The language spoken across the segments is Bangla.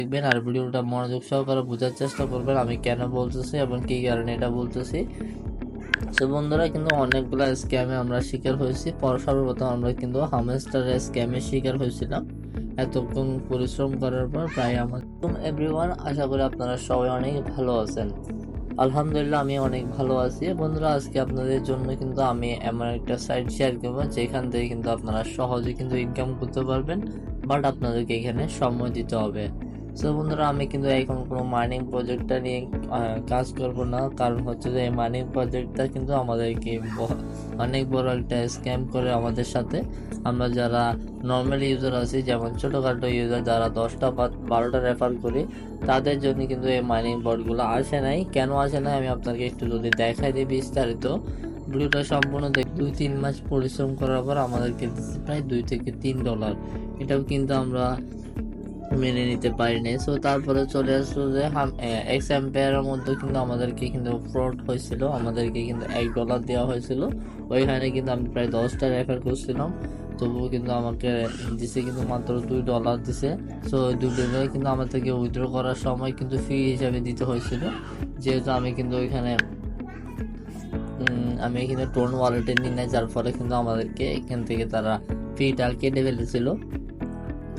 দেখবেন আর ভিডিওটা মনোযোগ সহকারে বোঝার চেষ্টা করবেন আমি কেন বলতেছি এবং কী কারণে এটা বলতেছি। সো বন্ধুরা, কিন্তু অনেকগুলো স্ক্যামে আমরা শিকার হয়েছি। সর্বপ্রথম আমরা কিন্তু হামস্টারের স্ক্যামের শিকার হয়েছিলাম এতক্ষণ পরিশ্রম করার পর। প্রায় আমার এভরিওয়ান, আশা করি আপনারা সবাই অনেক ভালো আছেন। আলহামদুলিল্লাহ, আমি অনেক ভালো আছি। বন্ধুরা, আজকে আপনাদের জন্য কিন্তু আমি এমন একটা সাইট শেয়ার করবো যেখান থেকে কিন্তু আপনারা সহজে কিন্তু ইনকাম করতে পারবেন, বাট আপনাদেরকে এখানে সময় দিতে হবে। সো বন্ধুরা, আমি কিন্তু এখন কোনো মাইনিং প্রজেক্টটা নিয়ে কাজ করব না, কারণ হচ্ছে যে এই মাইনিং প্রজেক্টটা কিন্তু আমাদেরকে অনেক বড় একটা স্ক্যাম করে আমাদের সাথে। আমরা যারা নর্মাল ইউজার আছি, যেমন ছোটোখাটো ইউজার যারা 10টা বা 12টা রেফার করি, তাদের জন্য কিন্তু এই মাইনিং বটগুলো আসে নাই। কেন আসে নাই আমি আপনাকে একটু যদি দেখাই দিই বিস্তারিত, ভিডিওটা সম্পূর্ণ 2-3 মাস পরিশ্রম করার পর আমাদেরকে দিচ্ছে প্রায় $2 থেকে $3। এটাও কিন্তু আমরা মেনে নিতে পারিনি। সো তারপরে চলে আসলো যে এক্স এম্পায়ারের মধ্যে কিন্তু আমাদেরকে কিন্তু ফ্রড হয়েছিল, আমাদেরকে কিন্তু $1 দেওয়া হয়েছিল। ওইখানে কিন্তু আমি প্রায় 10টা রেফার করছিলাম, তবুও কিন্তু আমাকে দিছে কিন্তু মাত্র $2 দিছে। সো $2 কিন্তু আমার থেকে উইথড্র করার সময় কিন্তু ফি হিসাবে দিতে হয়েছিল, যেহেতু আমি কিন্তু ওইখানে আমি এখানে টোন ওয়ালেটে নিই নাই, যার ফলে কিন্তু আমাদেরকে এখান থেকে তারা ফিটা কেটে ফেলেছিল।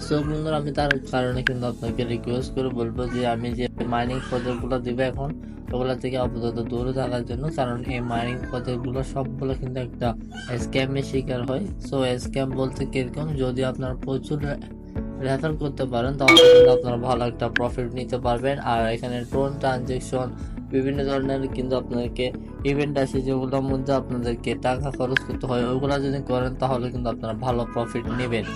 সো বন্ধুরা, আমি তার কারণে কিন্তু আপনাকে রিকোয়েস্ট করে বলবো যে আমি যে মাইনিং প্রজেক্টগুলো দিবে এখন, ওগুলা থেকে আপাতত দূরে থাকার জন্য, কারণ এই মাইনিং প্রজেক্টগুলো সবগুলো কিন্তু একটা স্ক্যামের শিকার হয়। সো স্ক্যাম বলতে কিরকম, যদি আপনার প্রচুর রেফার করতে পারেন তাহলে কিন্তু আপনারা ভালো একটা প্রফিট নিতে পারবেন। আর এখানে টোন ট্রানজেকশন বিভিন্ন ধরনের কিন্তু আপনাদেরকে ইভেন্ট আসে, যেগুলোর মধ্যে আপনাদেরকে টাকা খরচ করতে হয়। ওইগুলা যদি করেন তাহলে কিন্তু আপনারা ভালো প্রফিট নেবেন।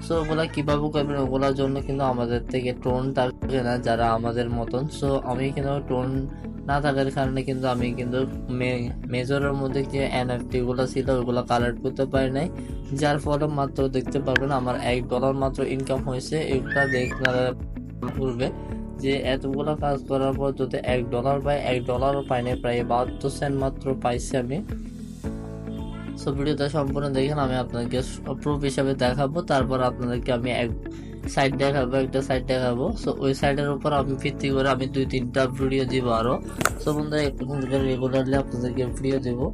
সো ওগুলা কিভাবে করবেন, ওগুলার জন্য কিন্তু আমাদের থেকে টোন থাকবে না যারা আমাদের মতন। সো আমি কিন্তু টোন না থাকার কারণে কিন্তু আমি কিন্তু মেজরের মধ্যে যে এনএফটি গুলো ছিল ওগুলো কালেক্ট করতে পারি নাই, যার ফলে মাত্র দেখতে পারবেন আমার $1 মাত্র ইনকাম হয়েছে। এগুলা দেখলে পূর্বে যে এতগুলো কাজ করার পর যদি $1 পাই, $1 পাই নাই, প্রায় 72 সেন্ট মাত্র পাইছি আমি। সো ভিডিওটা সম্পূর্ণ দেখেন, আমি আপনাকে প্রুফ হিসাবে দেখাবো। তারপর আপনাদেরকে আমি একটা সাইড দেখাবো। সো ওই সাইডের উপর আমি ভিত্তি করে আমি 2-3টা ভিডিও দিব আরো। সো বন্ধুরা, এরকম রেগুলারলি আপনাদেরকে ভিডিও দেবো।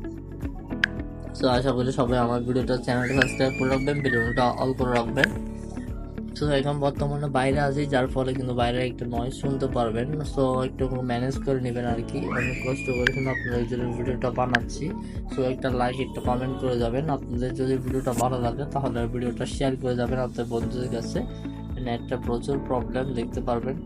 সো আশা করি সবাই আমার চ্যানেলটা সাবস্ক্রাইব করে রাখবেন, ভিডিওটা অল করে রাখবেন। সো এখন বর্তমানে বাইরে আছি, যার ফলে কিন্তু বাইরে একটু নয়েজ শুনতে পারবেন। সো একটু ম্যানেজ করে নেবেন আর কি। অনেক কষ্ট করে কিন্তু আপনাদের জন্য ভিডিওটা বানাচ্ছি। সো একটা লাইক, একটা কমেন্ট করে যাবেন। আপনাদের যদি ভিডিওটা ভালো লাগে তাহলে ভিডিওটা শেয়ার করে যাবেন আপনাদের বন্ধুদের কাছে। নেটটা প্রচুর প্রবলেম দেখতে পারবেন।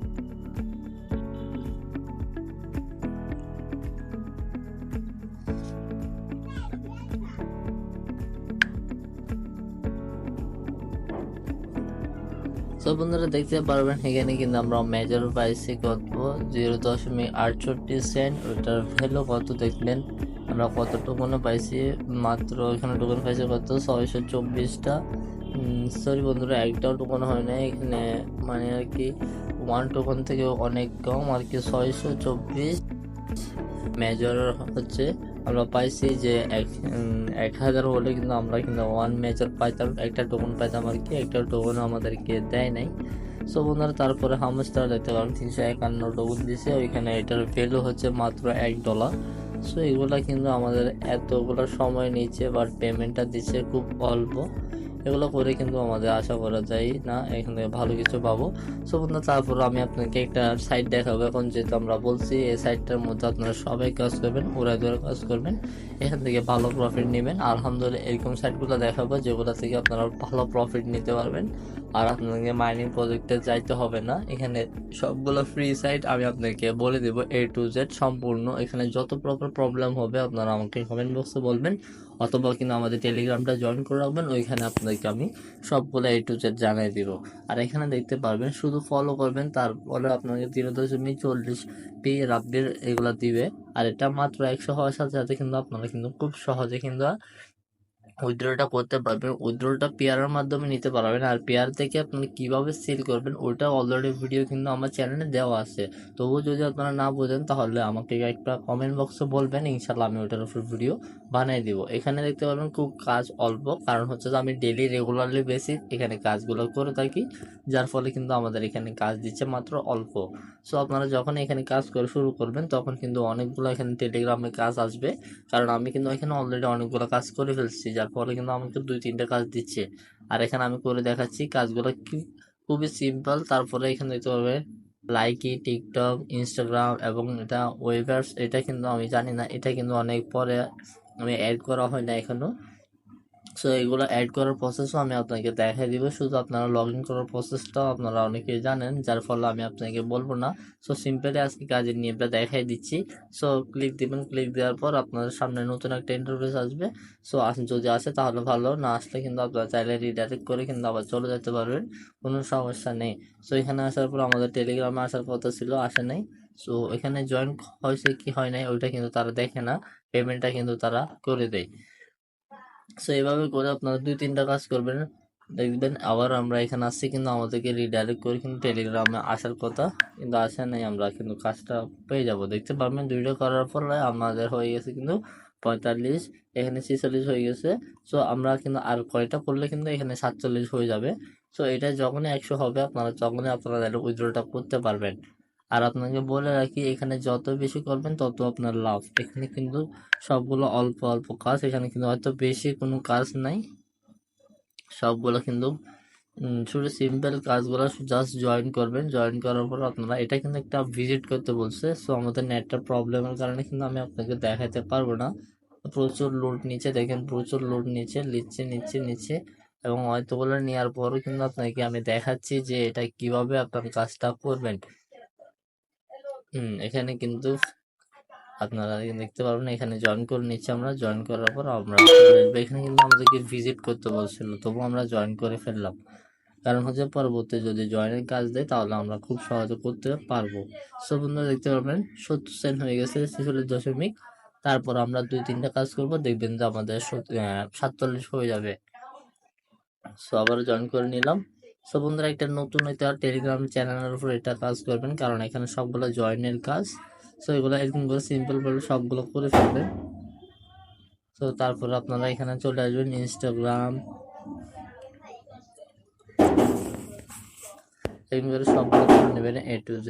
তো বন্ধুরা, দেখতে পারবেন এখানে কিন্তু আমরা মেজর পাইছি কত, 0.68 সেন্ট। ওটার ভ্যালু কত দেখলেন, আমরা কত টোকনও পাইছি মাত্র। এখানে টোকন পাইছি কত, 624টা। সরি বন্ধুরা, একটাও টোকন হয় না এখানে, মানে আর কি 1 টোকন থেকে অনেক কম আর কি। 624 মেজর হচ্ছে আমরা পাইছি যে 1000 হলে কিন্তু আমরা কিন্তু 1 মেজর পাইতাম, একটা টোকন পাইতাম আর কি। একটা টোকন আমাদেরকে দেয় নাই। সো বন্ধুরা, তারপরে হামস্টার দেখতে পারেন 351 টোকন দিছে ওইখানে, এটার ভ্যালু হচ্ছে মাত্র $1। সো এগুলা কিন্তু আমাদের এতগুলো সময় নিচ্ছে, বাট পেমেন্টটা দিচ্ছে খুব অল্প। এগুলো করে কিন্তু আমাদের আশা করা যায় না এখানে ভালো কিছু পাবো। সো বন্ধুরা, তারপর আমি আপনাকে একটা সাইট দেখাবো। এখন যেহেতু আমরা বলছি এই সাইটটার মধ্যে আপনারা সবাই কাজ করবেন, ওরা ধরে কাজ করবেন, এখান থেকে ভালো প্রফিট নেবেন। আলহামদুলিল্লাহ, এরকম সাইটগুলো দেখাবো যেগুলো থেকে আপনারা ভালো প্রফিট নিতে পারবেন। আর আপনাকে মাইনিং প্রজেক্টে যাইতে হবে না, এখানে সবগুলো ফ্রি সাইট আমি আপনাকে বলে দেবো A to Z সম্পূর্ণ। এখানে যত প্রকার প্রবলেম হবে আপনারা আমাকে কমেন্ট বক্সে বলবেন, অথবা কিন্তু আমাদের টেলিগ্রামটা জয়েন করে রাখবেন, ওইখানে আপনাদেরকে আমি সবগুলো A to Z জানিয়ে দিব। আর এখানে দেখতে পারবেন, শুধু ফলো করবেন, তারপরে আপনাকে 0.40p রাব্বির এগুলা দিবে। আর এটা মাত্র 100 হওয়ার সাথে সাথে কিন্তু আপনারা কিন্তু খুব সহজে কিন্তু উইথড্রটা করতে পারবেন। উইথড্রটা পেয়ারের মাধ্যমে নিতে পারবেন, আর পেয়ার থেকে আপনি কিভাবে সেল করবেন ওটা অলরেডি ভিডিও কিন্তু আমার চ্যানেলে দেওয়া আছে। তবুও যদি আপনারা না বোঝেন তাহলে আমাকে একটা কমেন্ট বক্সে বলবেন, ইনশাল্লাহ আমি ওটার উপর ভিডিও বানিয়ে দিব। এখানে দেখতে পারবেন খুব কাজ অল্প, কারণ হচ্ছে যে আমি ডেলি রেগুলারলি বেসিস এখানে কাজগুলো করে থাকি, যার ফলে কিন্তু আমাদের এখানে কাজ দিচ্ছে মাত্র অল্প। সো আপনারা যখন এখানে কাজ করে শুরু করবেন তখন কিন্তু অনেকগুলো এখানে টেলিগ্রামে কাজ আসবে, কারণ আমি কিন্তু এখানে অলরেডি অনেকগুলো কাজ করে ফেলছি, যার ফলে কিন্তু আমাকে 2-3টা কাজ দিচ্ছে। আর এখানে আমি করে দেখাচ্ছি কাজগুলো কি খুবই সিম্পল। তারপরে এখানে দেখতে পাবে লাইকি, টিকটক, ইনস্টাগ্রাম এবং এটা ওয়েভার্স, এটা কিন্তু আমি জানি না, এটা কিন্তু অনেক পরে আমি অ্যাড করা হয় না এখনো। সো এগুলো অ্যাড করার প্রসেসও আমি আপনাকে দেখাই দিব, শুধু আপনারা লগ ইন করার প্রসেসটাও আপনারা অনেকেই জানেন, যার ফলে আমি আপনাকে বলবো না। সো সিম্পলি আজকে কাজের নিয়মটা দেখাই দিচ্ছি। সো ক্লিক দিবেন, ক্লিক দেওয়ার পর আপনাদের সামনে নতুন একটা ইন্টারফেস আসবে। সো যদি আসে তাহলে ভালো, না আসলে কিন্তু আপনারা চাইলে রিডাইরেক্ট করে কিন্তু আবার চলে যেতে পারবেন, কোনো সমস্যা নেই। সো এখানে আসার পর আমাদের টেলিগ্রামে আসার কথা ছিল, আসে নাই। সো এখানে জয়েন হয়েছে কি হয় নাই ওইটা কিন্তু তারা দেখে না, পেমেন্টটা কিন্তু তারা করে দেয়। সো এইভাবে করে আপনারা 2-3টা কাজ করবেন, দেখবেন আবার আমরা এখানে আসছি কিন্তু আমাদেরকে রিডাইরেক্ট করে কিন্তু টেলিগ্রামে আসার কথা, কিন্তু আসে নাই, আমরা কিন্তু কাজটা পেয়ে যাব। দেখতে পারবেন 2টা করার ফলে আমাদের হয়ে গেছে কিন্তু 45, এখানে 46 হয়ে গেছে। সো আমরা কিন্তু আর কয়টা করলে কিন্তু এখানে 47 হয়ে যাবে। সো এটা যখনই 100 হবে আপনারা তখনই আপনারা উইথড্রটা করতে পারবেন। আর আপনাকে বলে রাখি এখানে যত বেশি করবেন তত আপনার লাভ। এখানে কিন্তু সবগুলো অল্প অল্প কাজ, এখানে কিন্তু হয়তো বেশি কোনো কাজ নাই, সবগুলো কিন্তু শুধু সিম্পল কাজগুলো। জাস্ট জয়েন করবেন, জয়েন করার পর আপনারা এটা কিন্তু একটা ভিজিট করতে বলছে। সো আমাদের নেটটা প্রবলেমের কারণে কিন্তু আমি আপনাকে দেখাতে পারবো না। প্রচুর লোড নিচে দেখেন, প্রচুর লোড নিচে নিচ্ছে নিচ্ছে নিচ্ছে, এবং হয়তোগুলো নেওয়ার পরও কিন্তু আপনাকে আমি দেখাচ্ছি যে এটা কিভাবে আপনার কাজটা করবেন। এখানে কিন্তু আপনারা দেখতে পারবেন এখানে জয়েন করে নিচ্ছি আমরা, জয়েন করার পর আমরা এখানে কিন্তু আমাদেরকে ভিজিট করতে বলছিল, তবু আমরা জয়েন করে ফেললাম, কারণ হচ্ছে পরবর্তী যদি জয়েনের কাজ দেয় তাহলে আমরা খুব সহজে করতে পারবো। সো বন্ধুরা দেখতে পারবেন 70 সেন্ট হয়ে গেছে, 46 দশমিক। তারপর আমরা 2-3টা কাজ করব, দেখবেন যে আমাদের 47 হয়ে যাবে। সো আবার জয়েন করে নিলাম। সো বন্ধুরা একটা নতুন হয়তো টেলিগ্রাম চ্যানেলের উপর এটা কাজ করবেন, কারণ এখানে সবগুলো জয়েনের কাজ। সো এগুলো এরকম করে সিম্পল ভাবে সবগুলো করে ফেলবেন। তো তারপর আপনারা এখানে চলে আসবেন ইনস্টাগ্রাম, এরকম করে সবগুলো করে নেবেন A to Z।